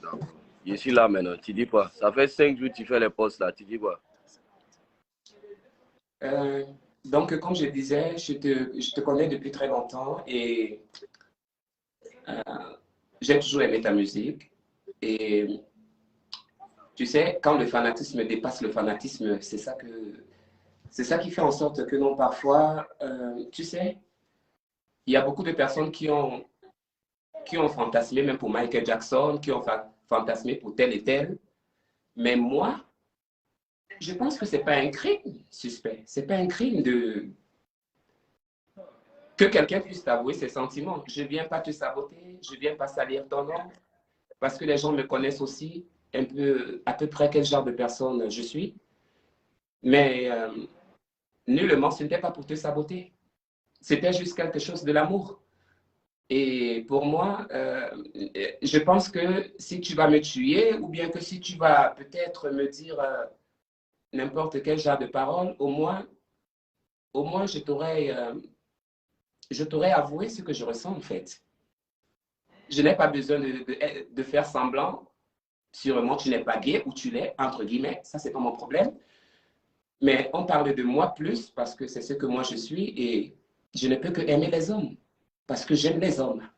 d'accord. Je suis là maintenant. Tu dis quoi? Ça fait 5 jours que tu fais les postes là. Tu dis quoi? Donc, comme je disais, je te connais depuis très longtemps et j'ai toujours aimé ta musique. Et tu sais, quand le fanatisme dépasse le fanatisme, c'est ça qui fait en sorte que non, parfois, tu sais, il y a beaucoup de personnes qui ont fantasmé même pour Michael Jackson, qui ont fantasmé pour tel et tel. Mais moi, je pense que c'est pas un crime suspect. C'est pas un crime que quelqu'un puisse t'avouer ses sentiments. Je ne viens pas te saboter, je ne viens pas salir ton nom, parce que les gens me connaissent aussi un peu, à peu près quel genre de personne je suis. Mais nullement, ce n'était pas pour te saboter. C'était juste quelque chose de l'amour. Et pour moi, je pense que si tu vas me tuer, ou bien que si tu vas peut-être me dire n'importe quel genre de parole, au moins je t'aurais avoué ce que je ressens en fait. Je n'ai pas besoin de faire semblant. Sûrement, tu n'es pas gay ou tu l'es, entre guillemets. Ça, c'est pas mon problème. Mais on parle de moi plus parce que c'est ce que moi je suis et je ne peux que aimer les hommes parce que j'aime les hommes.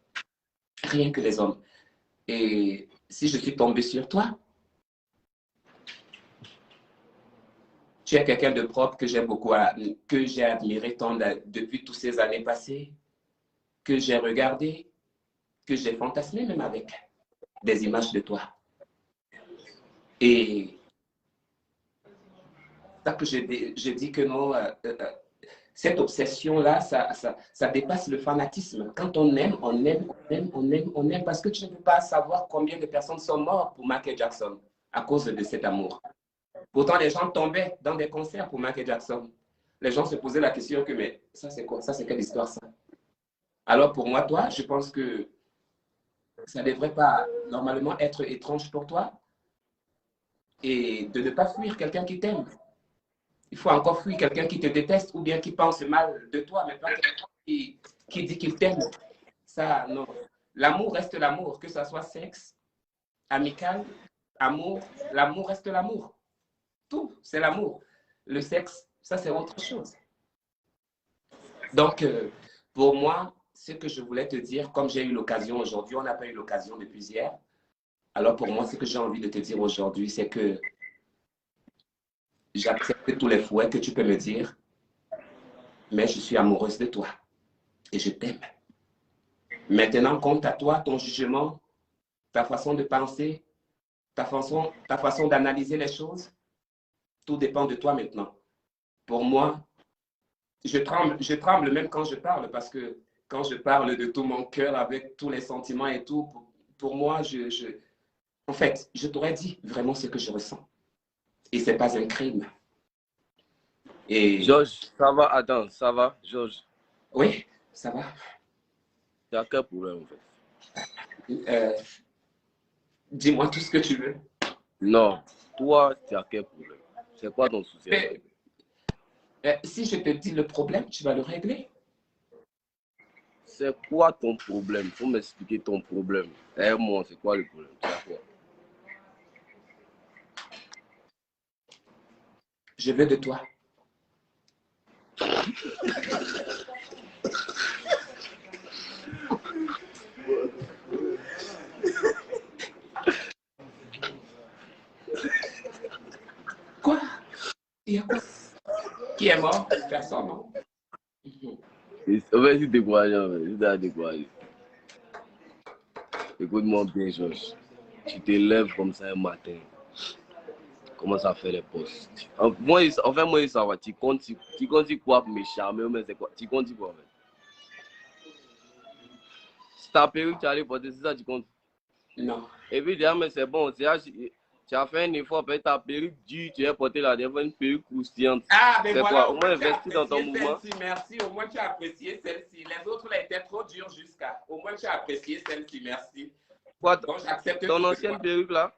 Rien que les hommes. Et si je suis tombé sur toi, tu es quelqu'un de propre que j'aime beaucoup, que j'ai admiré depuis toutes ces années passées, que j'ai regardé, que j'ai fantasmé même avec des images de toi. Et ça que je dis que non, cette obsession-là, ça dépasse le fanatisme. Quand on aime, on aime, on aime, on aime, on aime, parce que tu ne peux pas savoir combien de personnes sont mortes pour Michael Jackson à cause de cet amour. Pourtant, les gens tombaient dans des concerts pour Michael Jackson. Les gens se posaient la question que, mais ça c'est quoi? Ça c'est quelle histoire ça? Alors pour moi, toi, je pense que ça ne devrait pas normalement être étrange pour toi et de ne pas fuir quelqu'un qui t'aime. Il faut encore fuir quelqu'un qui te déteste ou bien qui pense mal de toi, mais pas quelqu'un qui dit qu'il t'aime. Ça, non. L'amour reste l'amour, que ce soit sexe, amical, amour, l'amour reste l'amour. Tout, c'est l'amour. Le sexe, ça, c'est autre chose. Donc, pour moi, ce que je voulais te dire, comme j'ai eu l'occasion aujourd'hui, on n'a pas eu l'occasion depuis hier. Alors, pour moi, ce que j'ai envie de te dire aujourd'hui, c'est que j'accepte tous les fouets que tu peux me dire, mais je suis amoureuse de toi et je t'aime. Maintenant, compte à toi, ton jugement, ta façon de penser, ta façon d'analyser les choses. Tout dépend de toi maintenant. Pour moi, je tremble même quand je parle parce que quand je parle de tout mon cœur avec tous les sentiments et tout, pour moi, en fait, je t'aurais dit vraiment ce que je ressens. Et ce n'est pas un crime. Et... Georges, ça va? Attends, ça va, Georges? Oui, ça va. Tu as quel problème en fait? Dis-moi tout ce que tu veux. Non, toi, tu as quel problème? C'est quoi ton souci? Si je te dis le problème, tu vas le régler. C'est quoi ton problème? Il faut m'expliquer ton problème. Moi, c'est quoi le problème? Quoi? Je veux de toi. Quoi? Il y a quoi? Qui est mort? Personne, non? Vas-y, décourageant, vas-y, décourager. Écoute-moi bien, Georges. Tu te lèves comme ça un matin. Commence à faire les postes. Moi, ça va. Tu comptes quoi pour me charmer, mais c'est quoi? Tu comptes quoi, en fait? C'est ta perruque, tu as allé porter, c'est ça, tu comptes? Non. Évidemment, mais c'est bon. Tu as fait un effort, peut-être ta perruque dure, tu as porté la dernière une perruque croustillante. Ah, mais voilà, quoi? Au moins, investi dans ton mouvement. Merci, au moins tu as apprécié celle-ci. Les autres là étaient trop dures jusqu'à. Au moins tu as apprécié celle-ci, merci. Quoi, bon, j'accepte ton ancienne perruque là?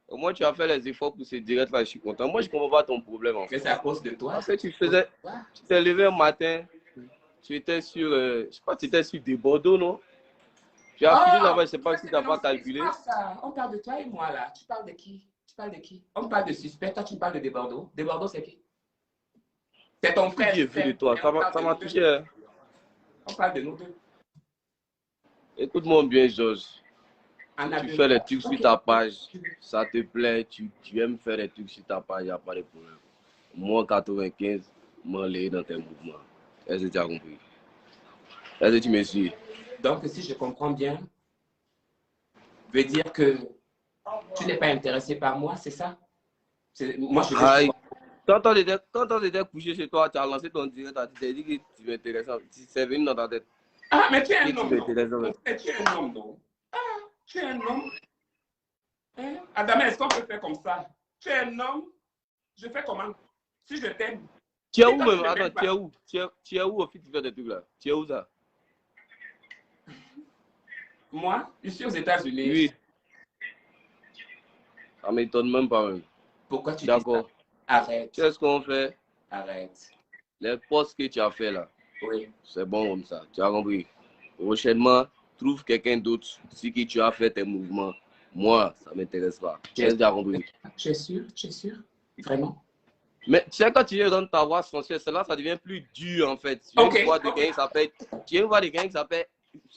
Au moins, tu as fait les efforts pour ce direct là, je suis content. Moi, je ne comprends pas ton problème. En fait. Mais c'est à cause de toi. En fait, tu t'es levé un matin, tu étais sur, je crois que tu étais sur des Bordeaux, non? Tu as fini là-bas, je ne sais Oh, pas ça si c'est tu n'as pas maintenant, calculé. ça. On parle de toi et moi là. Tu parles de qui? Tu parles de qui? On parle de suspect, toi tu me parles de Desbordeaux. Desbordeaux c'est qui? C'est ton Tout frère, dit je est vu de sais, toi. mais on parle Ça de m'a nous deux. touché. Hein. On parle de nous deux. Écoute-moi bien, Georges. Tu Annabelle. fais les trucs sur Ok. ta page, ça te plaît, tu aimes faire les trucs sur ta page, il n'y a pas de problème. Moi, en 95, moi, je dans tes mouvements. Est-ce que tu as compris? Est-ce que tu me suis? Donc, si je comprends bien, veut dire que tu n'es pas intéressé par moi, c'est ça? Moi, je vais juste... Aïe. Quand on était couché chez toi, tu as lancé ton direct, tu t'es dit que tu m'intéressais. C'est venu dans ta tête. Ah, mais tu es Que un tu homme, non? m'intéressais. Tu es un homme, non? Ah, tu es un homme. Hein? Adam, est-ce qu'on peut faire comme ça? Tu es un homme, je fais comment? Si je t'aime. Tu es Si où toi, tu même? ne Attends, m'aimes tu es pas. où? Tu es où au fait tu fais des trucs là? Tu es où ça? Moi, je suis aux États-Unis. Oui. Ça m'étonne même pas même. Pourquoi tu dis ça? D'accord. Tu Arrête. sais ce qu'on fait? Arrête. Les postes que tu as fait là, Oui. c'est bon comme ça. Tu as compris? Prochainement, trouve quelqu'un d'autre si que tu as fait tes mouvements. Moi, ça ne m'intéresse pas. Est-ce que tu as compris? Tu es sûr? Tu es sûr? Vraiment? Mais tu sais, quand tu es dans ta voix sensuelle, cela, ça devient plus dur en fait. Tu as Ok. une voix de quelqu'un qui s'appelle. Tu as une voix de quelqu'un qui s'appelle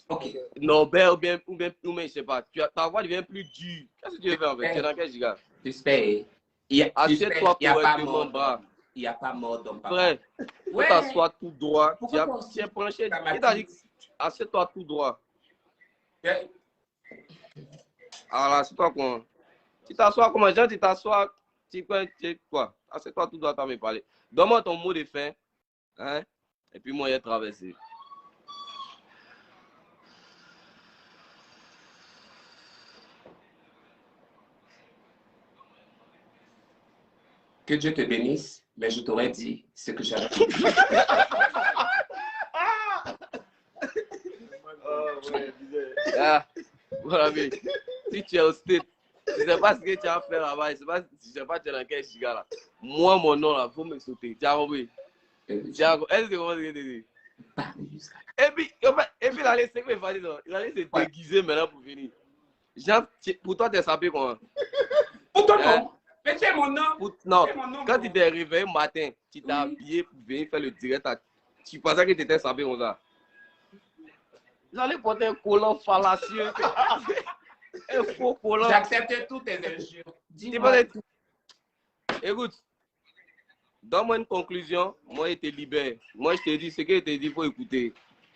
Ok. Norbert ou bien, je sais pas. Ta voix devient plus dure. Qu'est-ce que tu veux faire en fait? Tu es dans quel giga? Suspect. Assieds-toi Il n'y a pas correctement mort bas. d'homme. Il n'y a pas mort d'homme, papa. Frère, tu Ouais. t'assois tout droit. Pourquoi toi Tu aussi es branché. ça Qui t'a dit m'attise? assieds-toi tout droit. Ouais. Alors, assieds-toi comment? Tu t'assois comment? Genre, tu t'assois. Tu quoi? Assieds-toi tout droit, tu me parler. Donne-moi ton mot de fin. Hein? Et puis moi, j'ai traversé. Que Dieu te bénisse, mais je t'aurais dit ce que j'avais. Ah, voilà, mais si tu es au state, je ne sais pas ce que tu as fait là-bas, je ne sais pas tu es dans quel giga là. Moi, mon nom là, il faut me sauter. Tu as compris? Est-ce que tu comprends ce que je te dis? Et puis, il allait se déguiser maintenant pour venir. Genre, pour toi, tu es sapé comment? Pour ton nom. Mais tu es mon nom. Non, Tu es mon nom, quand bon. tu t'es réveillé matin, tu t'es habillé pour venir faire le direct. Tu pensais que tu étais sapé comme ça. J'allais porter un collant fallacieux. Un faux collant. J'accepte toutes tes injures. Dis-moi. Écoute, donne-moi une conclusion. Moi, je te libère. Moi, je te dis ce que je te dis, il faut écouter.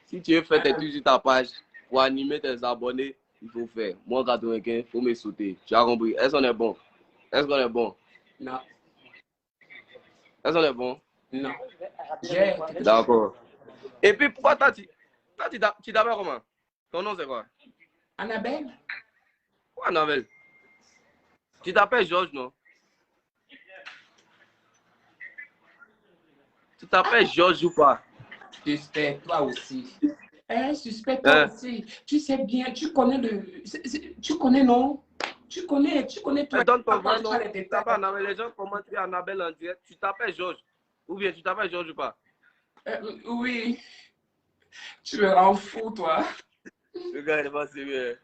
Si tu veux faire tes trucs sur ta page pour animer tes abonnés, il faut faire. Moi, 95, il faut me sauter. Tu as compris? Est-ce qu'on est bon? Est-ce qu'on est bon? Non. Est-ce qu'on est bon? Non. D'accord. Et puis, pourquoi tu t'appelles comment? Ton nom, c'est quoi? Annabelle? Quoi, Annabelle? Tu t'appelles Georges, non? Tu t'appelles Georges ou pas? Suspect, toi aussi. Suspect, toi aussi. Tu sais bien, tu connais tu connais, non? Tu connais toi. Donne ton vrai Partage nom. pas les détails. Annabelle. Les gens commentent Annabelle en direct. Tu t'appelles Georges. Ou bien tu t'appelles Georges ou pas? Oui. Tu me rends fou, toi. Le gars, il est pas sérieux.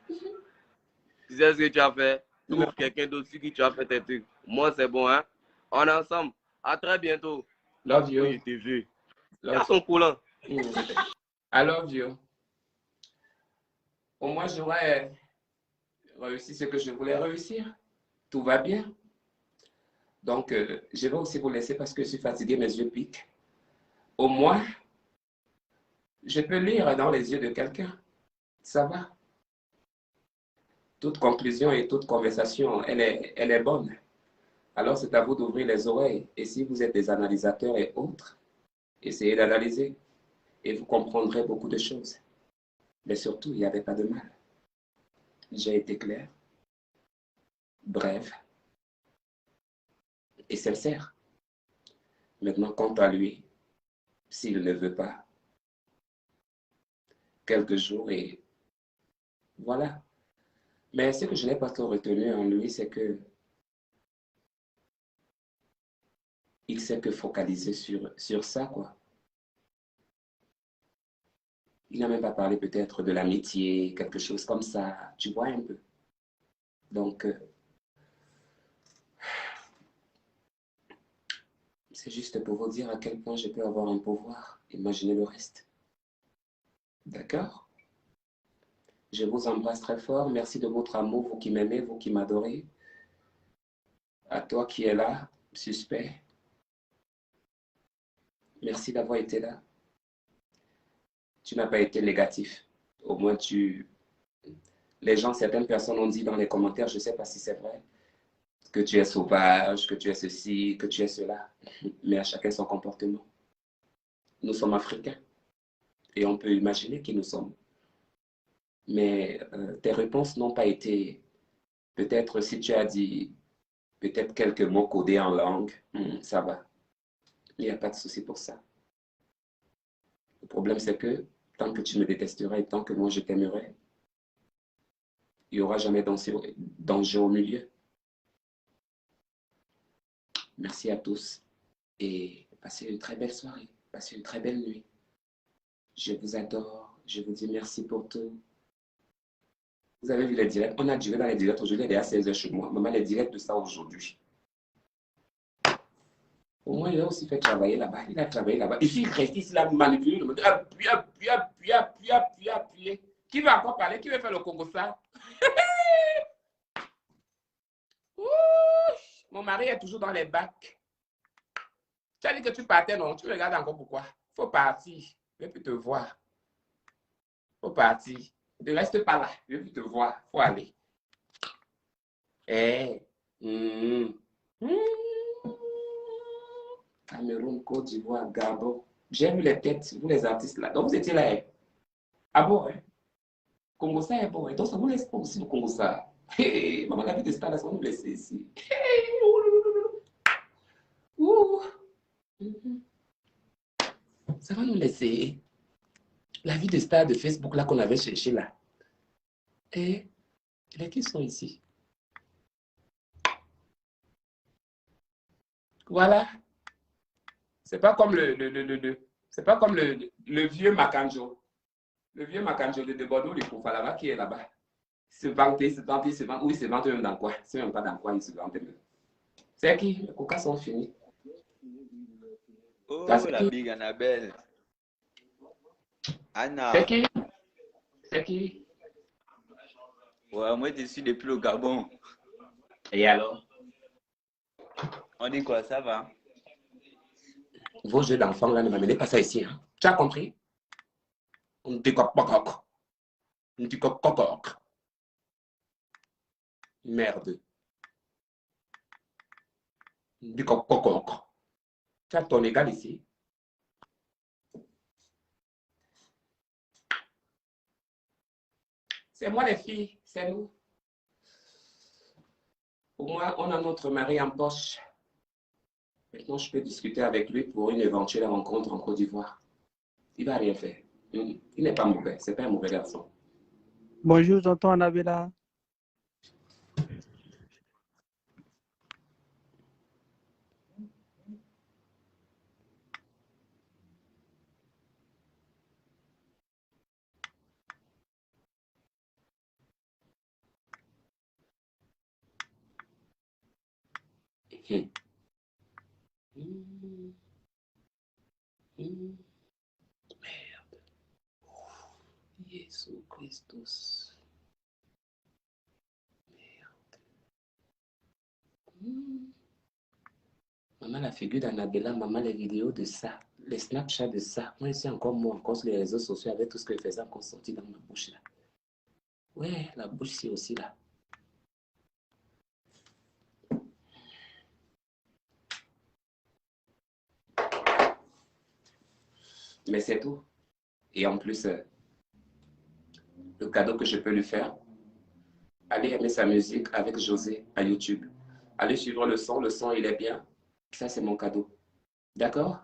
Tu sais ce que tu as fait? Trouve quelqu'un d'autre qui tu as fait tes trucs. Moi, c'est bon, hein? On est ensemble. À très bientôt. Love you. Oui, t'es vu. Il y a son coulant. I love you. Au moins, j'aurais réussi ce que je voulais réussir. Tout va bien. Donc, je vais aussi vous laisser parce que je suis fatigué, mes yeux piquent. Au moins, je peux lire dans les yeux de quelqu'un. Ça va. Toute conclusion et toute conversation, elle est bonne. Alors, c'est à vous d'ouvrir les oreilles. Et si vous êtes des analysateurs et autres, essayez d'analyser et vous comprendrez beaucoup de choses. Mais surtout, il n'y avait pas de mal. J'ai été clair, bref et sincère. Maintenant, quant à lui, s'il ne veut pas, quelques jours et voilà. Mais ce que je n'ai pas trop retenu en lui, c'est que il sait que focaliser sur ça, quoi. Il n'a même pas parlé peut-être de l'amitié, quelque chose comme ça. Tu vois un peu. Donc, c'est juste pour vous dire à quel point je peux avoir un pouvoir. Imaginez le reste. D'accord? Je vous embrasse très fort. Merci de votre amour, vous qui m'aimez, vous qui m'adorez. À toi qui es là, suspect. Merci d'avoir été là. Tu n'as pas été négatif. Au moins, les gens, certaines personnes ont dit dans les commentaires, je ne sais pas si c'est vrai, que tu es sauvage, que tu es ceci, que tu es cela. Mais à chacun son comportement. Nous sommes africains et on peut imaginer qui nous sommes. Mais tes réponses n'ont pas été, peut-être si tu as dit peut-être quelques mots codés en langue, ça va. Il n'y a pas de souci pour ça. Le problème, c'est que tant que tu me détesteras et tant que moi je t'aimerai, il n'y aura jamais danger au milieu. Merci à tous et passez une très belle soirée, passez une très belle nuit. Je vous adore, je vous dis merci pour tout. Vous avez vu les directs? On a duré dans les directs aujourd'hui, il est à 16h chez moi. Maman, les directs de ça aujourd'hui. Au moins, il a aussi fait travailler là-bas. Il a travaillé là-bas. Ici, il reste ici, là, manipulé. Appuyer. Qui va encore parler? Qui va faire le Congo ça? Mon mari est toujours dans les bacs. Tu as dit que tu partais, non? Tu me regardes encore pourquoi? Il faut partir. Je ne veux plus te voir. Il faut partir. Ne reste pas là. Je ne veux plus te voir. Il faut aller. Cameroun, Côte d'Ivoire, Gabon. J'ai vu les têtes, vous les artistes là. Donc vous étiez là. Ah bon, hein? Congo ça est bon. Et donc ça vous laisse pas aussi le Congo ça. Hey, maman, la vie de Star, là, ça va nous laisser ici. Hey, ça va nous laisser. La vie de Star de Facebook là qu'on avait cherché là. Et les qui sont ici? Voilà. C'est pas comme c'est pas comme le vieux Makanjo. Le vieux Makanjo de Bordeaux, le Koufa là-bas, qui est là-bas. Se vanter, se vanter, se vanter. Oui, se vanter même dans quoi? C'est même pas dans quoi il se vante même. C'est qui? Les coca sont finis. Oh, la big Annabelle. Anna. C'est qui? C'est qui? Ouais, moi, je suis depuis le Gabon. Et alors? On dit quoi, ça va? Vos jeux d'enfants là, ne m'amenez pas ça ici. Hein? Tu as compris? On dit quoi? On dit quoi? Merde. On dit quoi? Tu as ton égal ici? C'est moi les filles, c'est nous. Au moins, on a notre mari en poche. Maintenant, je peux discuter avec lui pour une éventuelle rencontre en Côte d'Ivoire. Il va rien faire. Il n'est pas mauvais, c'est pas un mauvais garçon. Bonjour, tonton Annabella. Merde. Jésus Christus. Merde. Maman, la figure d'Annabella, maman, les vidéos de ça, les Snapchat de ça. Moi, ici, encore moi, encore sur les réseaux sociaux, avec tout ce que je faisais encore sorti dans ma bouche là. Ouais, la bouche, c'est aussi là. Mais c'est tout. Et en plus, le cadeau que je peux lui faire, allez aimer sa musique avec José à YouTube. Allez suivre le son il est bien. Ça, c'est mon cadeau. D'accord?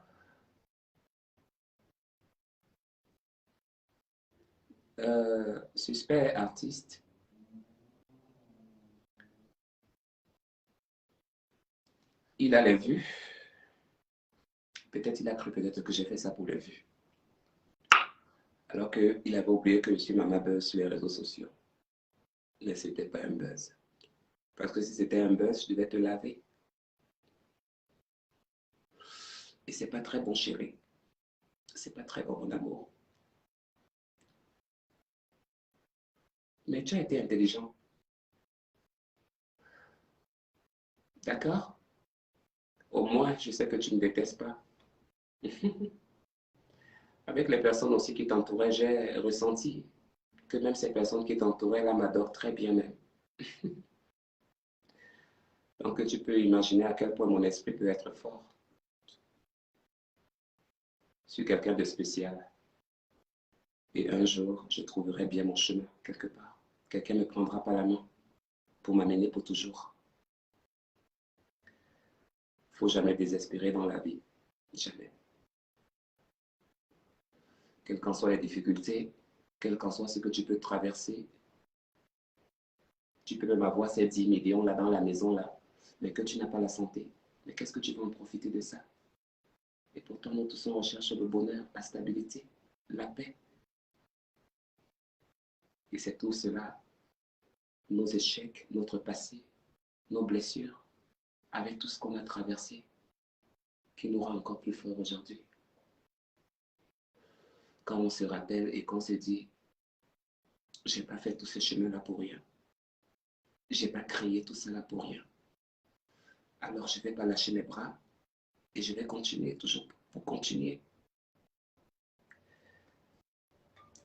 Suspect artiste. Il a les vues. Peut-être il a cru peut-être que j'ai fait ça pour les vues. Alors qu'il avait oublié que je suis Mama Buzz sur les réseaux sociaux. Mais ce n'était pas un buzz. Parce que si c'était un buzz, je devais te laver. Et c'est pas très bon, chérie. C'est pas très bon, mon amour. Mais tu as été intelligent. D'accord? Au moins, je sais que tu ne détestes pas. Avec les personnes aussi qui t'entouraient, j'ai ressenti que même ces personnes qui t'entouraient là m'adorent très bien même. Donc tu peux imaginer à quel point mon esprit peut être fort. Je suis quelqu'un de spécial. Et un jour, je trouverai bien mon chemin quelque part. Quelqu'un me prendra par la main pour m'amener pour toujours. Faut jamais désespérer dans la vie. Jamais. Quelles qu'en soient les difficultés, quel qu'en soit ce que tu peux traverser, tu peux même avoir ces 10 millions là dans la maison là, mais que tu n'as pas la santé. Mais qu'est-ce que tu vas en profiter de ça? Et pourtant, nous tous on recherche le bonheur, la stabilité, la paix. Et c'est tout cela, nos échecs, notre passé, nos blessures, avec tout ce qu'on a traversé, qui nous rend encore plus forts aujourd'hui. Quand on se rappelle et qu'on se dit, j'ai pas fait tout ce chemin-là pour rien. J'ai pas créé tout cela pour rien. Alors je vais pas lâcher mes bras et je vais continuer toujours pour continuer.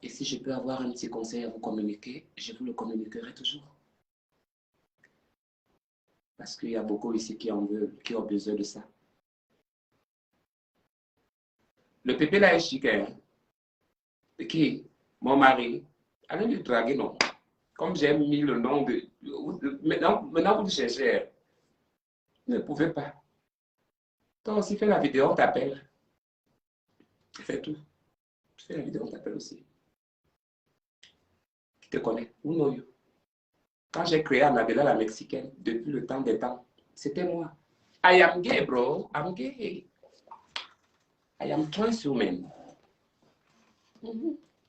Et si je peux avoir un petit conseil à vous communiquer, je vous le communiquerai toujours. Parce qu'il y a beaucoup ici qui en veulent, qui ont besoin de ça. Le pépé là est chic, hein? Qui? Mon mari. Allez lui draguer, non. Comme j'ai mis le nom de... Maintenant vous le cherchez. Vous ne pouvez pas. Toi aussi, fais la vidéo, on t'appelle. Fais tout. Fais la vidéo, on t'appelle aussi. Qui te connaît? Ou non? Quand j'ai créé Annabella la Mexicaine, depuis le temps des temps, c'était moi. I am gay, bro. I'm gay. I am trans woman.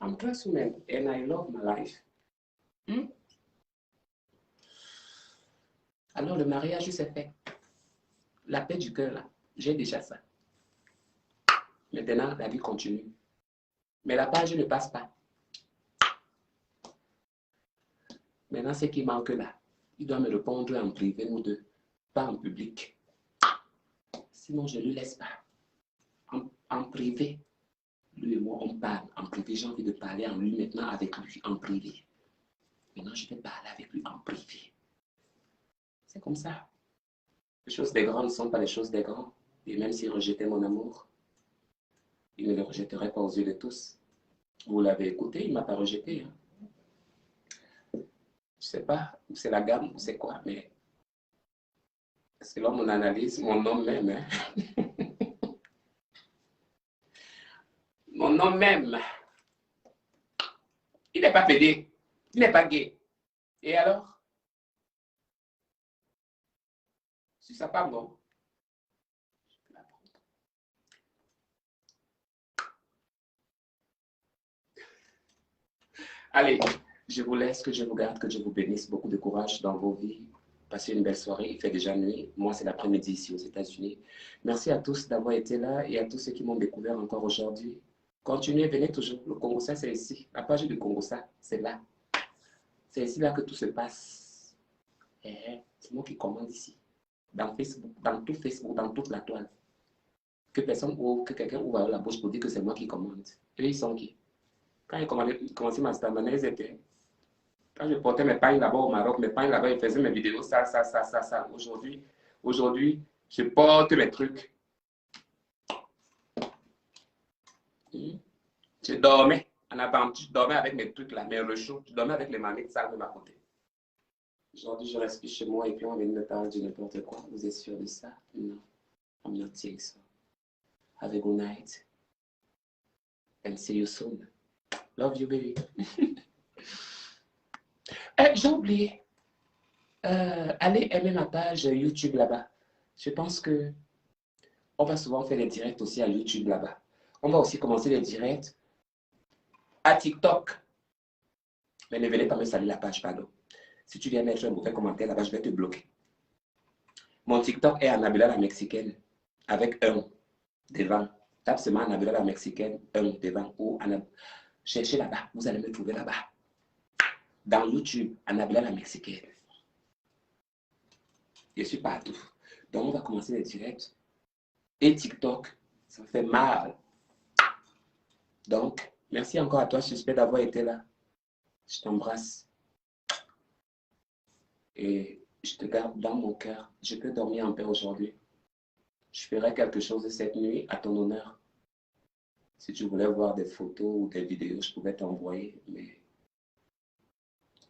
I'm trans woman and I love my life. Alors le mariage s'est fait. La paix du cœur, là, j'ai déjà ça. Maintenant, la vie continue. Mais la page ne passe pas. Maintenant, ce qui manque là, il doit me répondre en privé, nous deux, pas en public. Sinon, je ne le laisse pas. En privé, lui et moi, on parle. En privé, j'ai envie de parler en lui maintenant avec lui, en privé. Maintenant, je vais parler avec lui en privé. C'est comme ça. Les choses des grands ne sont pas les choses des grands. Et même s'il rejetait mon amour, il ne le rejetterait pas aux yeux de tous. Vous l'avez écouté, il ne m'a pas rejeté. Hein. Je ne sais pas où c'est la gamme, où c'est quoi, mais selon mon analyse, mon homme même, hein. Mon homme même, il n'est pas pédé, il n'est pas gay. Et alors? Si ça part, bon. Allez, je vous laisse, que je vous garde, que je vous bénisse, beaucoup de courage dans vos vies. Passez une belle soirée, il fait déjà nuit. Moi, c'est l'après-midi ici aux États-Unis. Merci à tous d'avoir été là et à tous ceux qui m'ont découvert encore aujourd'hui. Continuez, venez toujours. Le Congossa, c'est ici. La page du Congossa, c'est là. C'est ici là que tout se passe. C'est moi qui commande ici. Dans Facebook, dans tout Facebook, dans toute la toile. Que personne ou que quelqu'un ouvre la bouche pour dire que c'est moi qui commande. Eux, ils sont qui? Quand ils commençaient ma stamina, ils étaient. Quand je portais mes pagnes là-bas au Maroc, mes pagnes là-bas, ils faisaient mes vidéos, ça. Aujourd'hui, je porte mes trucs. Je dormais. En avant, je dormais avec mes trucs là, mes rechauds. Je dormais avec les manettes sales de ma côté. Aujourd'hui, je reste chez moi et puis on vient de me parler de n'importe quoi. Vous êtes sûr de ça? Non. I'm not saying so. Have a good night. And see you soon. Love you, baby. J'ai oublié. Allez aimer ma page YouTube là-bas. Je pense que on va souvent faire des directs aussi à YouTube là-bas. On va aussi commencer les directs à TikTok. Mais ne venez pas me salir la page, pardon. Si tu viens mettre un mauvais commentaire là-bas, je vais te bloquer. Mon TikTok est Annabella la Mexicaine, avec un devant. Tape seulement Annabella la Mexicaine, un devant. Ou cherchez là-bas, vous allez me trouver là-bas. Dans YouTube, Annabella la Mexicaine. Je suis partout. Donc, on va commencer les directs. Et TikTok, ça fait mal. Donc, merci encore à toi, Suspect, d'avoir été là. Je t'embrasse. Et je te garde dans mon cœur. Je peux dormir en paix aujourd'hui. Je ferai quelque chose cette nuit à ton honneur. Si tu voulais voir des photos ou des vidéos, je pouvais t'envoyer. Mais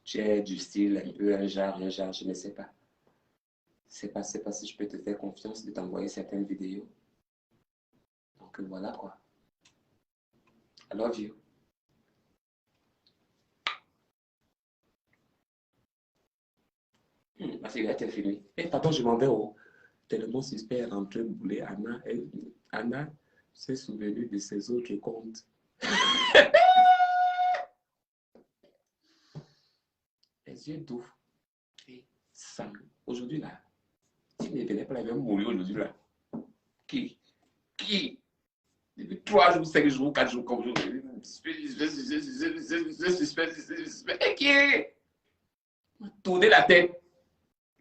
tu es du style un peu un genre, je ne sais pas. C'est pas si je peux te faire confiance de t'envoyer certaines vidéos. Donc voilà quoi. I love you. Ma cigarette est finie. Et pardon, je m'en vais au tellement Suspect est rentré bouler Anna. Anna s'est souvenue de ses autres comptes. Les yeux doux. Et sang. Aujourd'hui là, si ne venait pas, elle va mourir aujourd'hui là. Qui? Depuis 3 jours, 5 jours, 4 jours comme aujourd'hui. Suspect. Qui? M'a tourné la tête.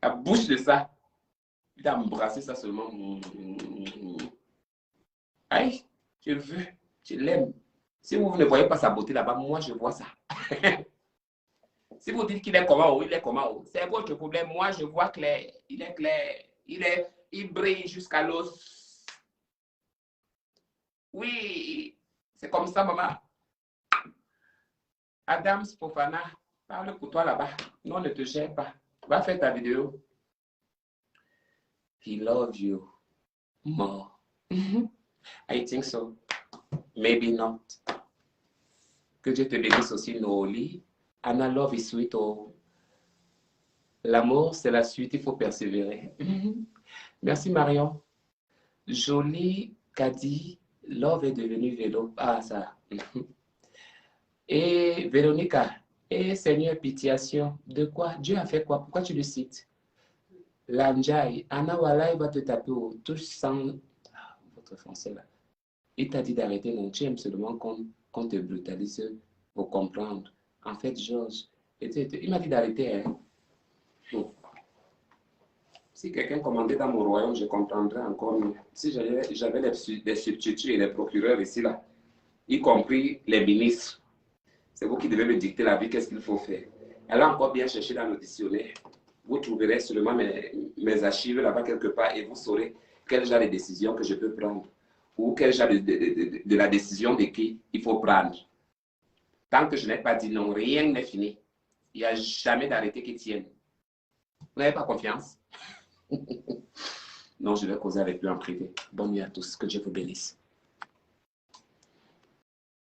La bouche de ça. Il a embrassé ça seulement. Aïe, je le veux. Je l'aime. Si vous ne voyez pas sa beauté là-bas, moi je vois ça. Si vous dites qu'il est comment, il est comment, c'est votre problème. Moi je vois clair. Il est clair. Il brille jusqu'à l'os. Oui, c'est comme ça, maman. Adam Spofana, parle pour toi là-bas. Non, ne te gêne pas. Va faire ta vidéo. He loves you more. I think so. Maybe not. Que Dieu te bénisse aussi, Noélie. Anna, love is sweet. Oh. L'amour, c'est la suite, il faut persévérer. Merci, Marion. Jolie Kadi, love est devenu vélo. Ah, ça. Et Véronica, et Seigneur, pitiation. De quoi? Dieu a fait quoi? Pourquoi tu le cites? Lanjai, Anna Wala, il va te taper au touche sans. Ah, votre français là. Il t'a dit d'arrêter, non? Tu aimes seulement qu'on te brutalise pour comprendre. En fait, Georges, il m'a dit d'arrêter. Hein? Bon. Si quelqu'un commandait dans mon royaume, je comprendrais encore mieux. Si j'avais les substituts et les procureurs ici, là, y compris les ministres, c'est vous qui devez me dicter la vie, qu'est-ce qu'il faut faire. Elle a encore bien cherché dans le dictionnaire. Vous trouverez seulement mes archives là-bas quelque part et vous saurez quel genre de décision que je peux prendre ou quel genre de la décision de qui il faut prendre. Tant que je n'ai pas dit non, rien n'est fini. Il n'y a jamais d'arrêté qui tienne. Vous n'avez pas confiance? Non, je vais causer avec lui en privé. Bonne nuit à tous. Que Dieu vous bénisse.